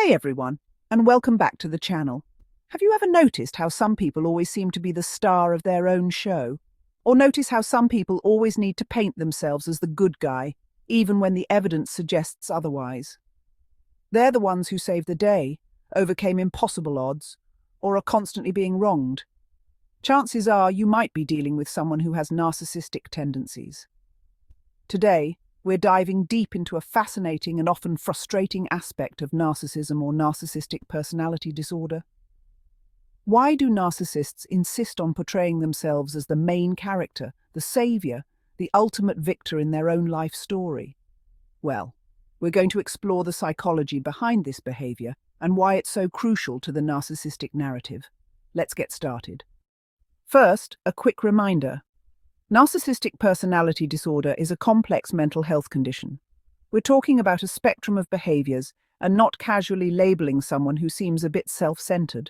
Hey everyone, and welcome back to the channel. Have you ever noticed how some people always seem to be the star of their own show? Or notice how some people always need to paint themselves as the good guy, even when the evidence suggests otherwise? They're the ones who saved the day, overcame impossible odds, or are constantly being wronged. Chances are you might be dealing with someone who has narcissistic tendencies. Today, we're diving deep into a fascinating and often frustrating aspect of narcissism or narcissistic personality disorder. Why do narcissists insist on portraying themselves as the main character, the savior, the ultimate victor in their own life story? Well, we're going to explore the psychology behind this behavior and why it's so crucial to the narcissistic narrative. Let's get started. First, a quick reminder. Narcissistic personality disorder is a complex mental health condition. We're talking about a spectrum of behaviors and not casually labeling someone who seems a bit self-centered.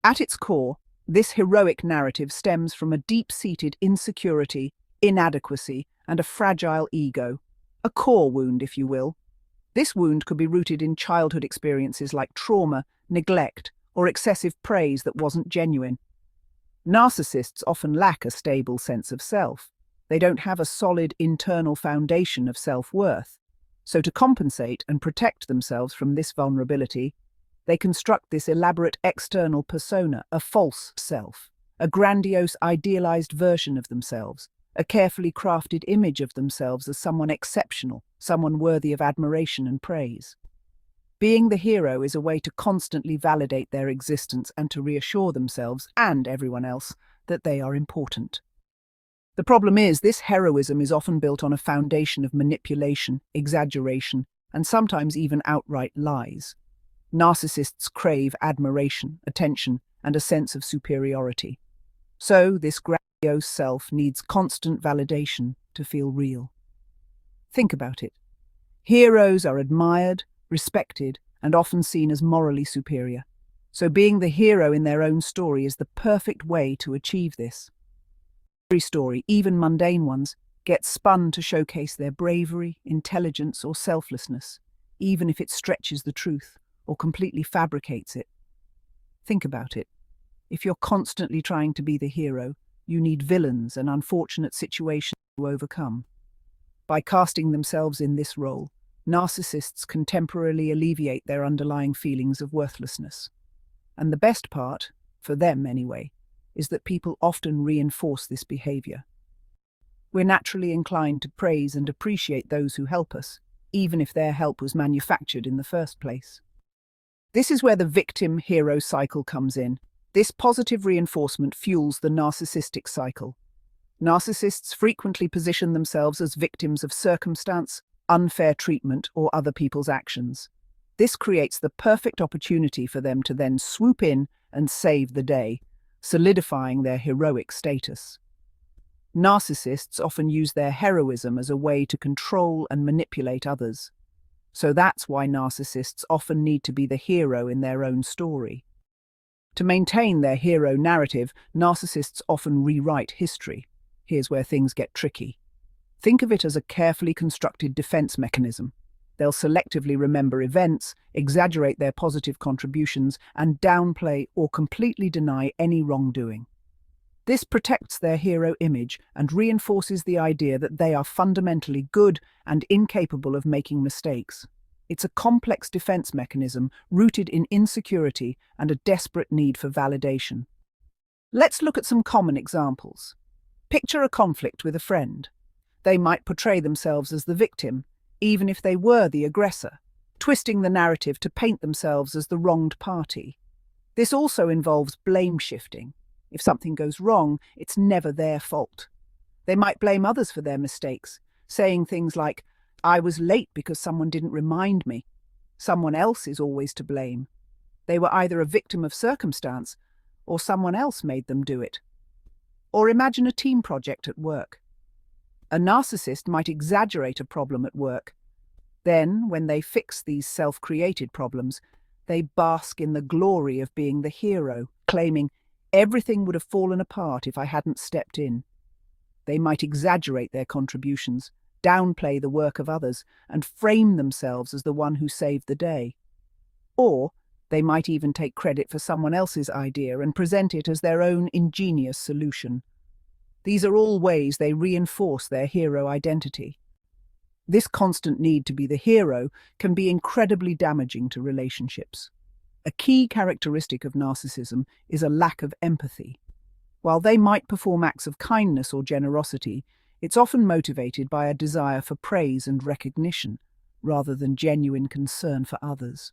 At its core, this heroic narrative stems from a deep-seated insecurity, inadequacy, and a fragile ego. A core wound, if you will. This wound could be rooted in childhood experiences like trauma, neglect, or excessive praise that wasn't genuine. Narcissists often lack a stable sense of self. They don't have a solid internal foundation of self-worth. So to compensate and protect themselves from this vulnerability, they construct this elaborate external persona, a false self, a grandiose idealized version of themselves, a carefully crafted image of themselves as someone exceptional, someone worthy of admiration and praise. Being the hero is a way to constantly validate their existence and to reassure themselves and everyone else that they are important. The problem is, this heroism is often built on a foundation of manipulation, exaggeration, and sometimes even outright lies. Narcissists crave admiration, attention, and a sense of superiority. So, this grandiose self needs constant validation to feel real. Think about it. Heroes are admired, respected, and often seen as morally superior. So being the hero in their own story is the perfect way to achieve this. Every story, even mundane ones, gets spun to showcase their bravery, intelligence, or selflessness, even if it stretches the truth or completely fabricates it. Think about it. If you're constantly trying to be the hero, you need villains and unfortunate situations to overcome. By casting themselves in this role, narcissists can temporarily alleviate their underlying feelings of worthlessness. And the best part, for them anyway, is that people often reinforce this behavior. We're naturally inclined to praise and appreciate those who help us, even if their help was manufactured in the first place. This is where the victim-hero cycle comes in. This positive reinforcement fuels the narcissistic cycle. Narcissists frequently position themselves as victims of circumstance, unfair treatment, or other people's actions. This creates the perfect opportunity for them to then swoop in and save the day, solidifying their heroic status. Narcissists often use their heroism as a way to control and manipulate others. So that's why narcissists often need to be the hero in their own story. To maintain their hero narrative, narcissists often rewrite history. Here's where things get tricky. Think of it as a carefully constructed defense mechanism. They'll selectively remember events, exaggerate their positive contributions, and downplay or completely deny any wrongdoing. This protects their hero image and reinforces the idea that they are fundamentally good and incapable of making mistakes. It's a complex defense mechanism rooted in insecurity and a desperate need for validation. Let's look at some common examples. Picture a conflict with a friend. They might portray themselves as the victim, even if they were the aggressor, twisting the narrative to paint themselves as the wronged party. This also involves blame shifting. If something goes wrong, it's never their fault. They might blame others for their mistakes, saying things like, "I was late because someone didn't remind me." Someone else is always to blame. They were either a victim of circumstance, or someone else made them do it. Or imagine a team project at work. A narcissist might exaggerate a problem at work. Then, when they fix these self-created problems, they bask in the glory of being the hero, claiming, "Everything would have fallen apart if I hadn't stepped in." They might exaggerate their contributions, downplay the work of others, and frame themselves as the one who saved the day. Or they might even take credit for someone else's idea and present it as their own ingenious solution. These are all ways they reinforce their hero identity. This constant need to be the hero can be incredibly damaging to relationships. A key characteristic of narcissism is a lack of empathy. While they might perform acts of kindness or generosity, it's often motivated by a desire for praise and recognition, rather than genuine concern for others.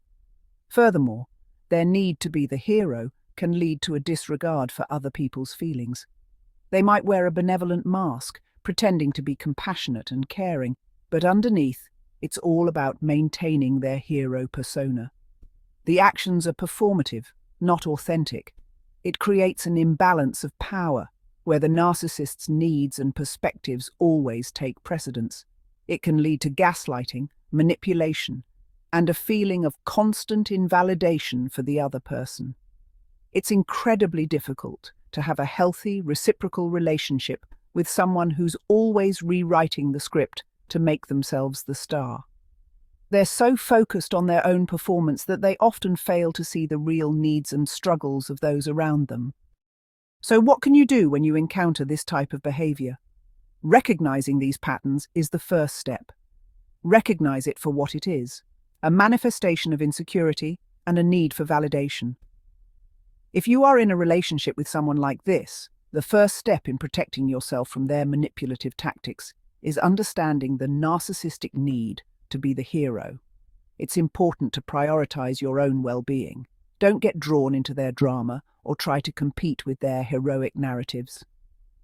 Furthermore, their need to be the hero can lead to a disregard for other people's feelings. They might wear a benevolent mask, pretending to be compassionate and caring, but underneath, it's all about maintaining their hero persona. The actions are performative, not authentic. It creates an imbalance of power, where the narcissist's needs and perspectives always take precedence. It can lead to gaslighting, manipulation, and a feeling of constant invalidation for the other person. It's incredibly difficult to have a healthy, reciprocal relationship with someone who's always rewriting the script to make themselves the star. They're so focused on their own performance that they often fail to see the real needs and struggles of those around them. So what can you do when you encounter this type of behavior? Recognizing these patterns is the first step. Recognize it for what it is, a manifestation of insecurity and a need for validation. If you are in a relationship with someone like this, the first step in protecting yourself from their manipulative tactics is understanding the narcissistic need to be the hero. It's important to prioritize your own well-being. Don't get drawn into their drama or try to compete with their heroic narratives.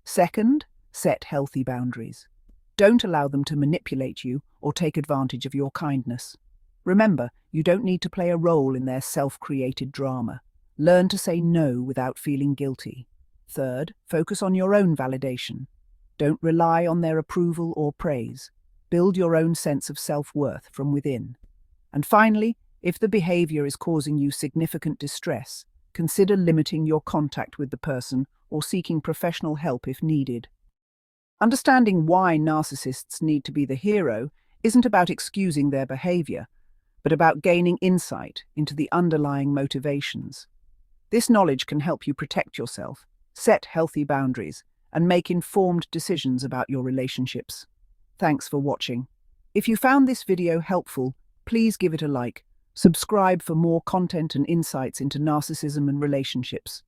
Second, set healthy boundaries. Don't allow them to manipulate you or take advantage of your kindness. Remember, you don't need to play a role in their self-created drama. Learn to say no without feeling guilty. Third, focus on your own validation. Don't rely on their approval or praise. Build your own sense of self-worth from within. And finally, if the behavior is causing you significant distress, consider limiting your contact with the person or seeking professional help if needed. Understanding why narcissists need to be the hero isn't about excusing their behavior, but about gaining insight into the underlying motivations. This knowledge can help you protect yourself, set healthy boundaries, and make informed decisions about your relationships. Thanks for watching. If you found this video helpful, please give it a like. Subscribe for more content and insights into narcissism and relationships.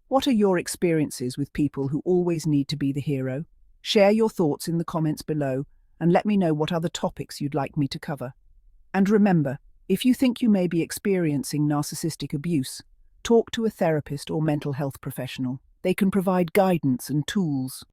What are your experiences with people who always need to be the hero? Share your thoughts in the comments below and let me know what other topics you'd like me to cover. And remember, if you think you may be experiencing narcissistic abuse, talk to a therapist or mental health professional. They can provide guidance and tools.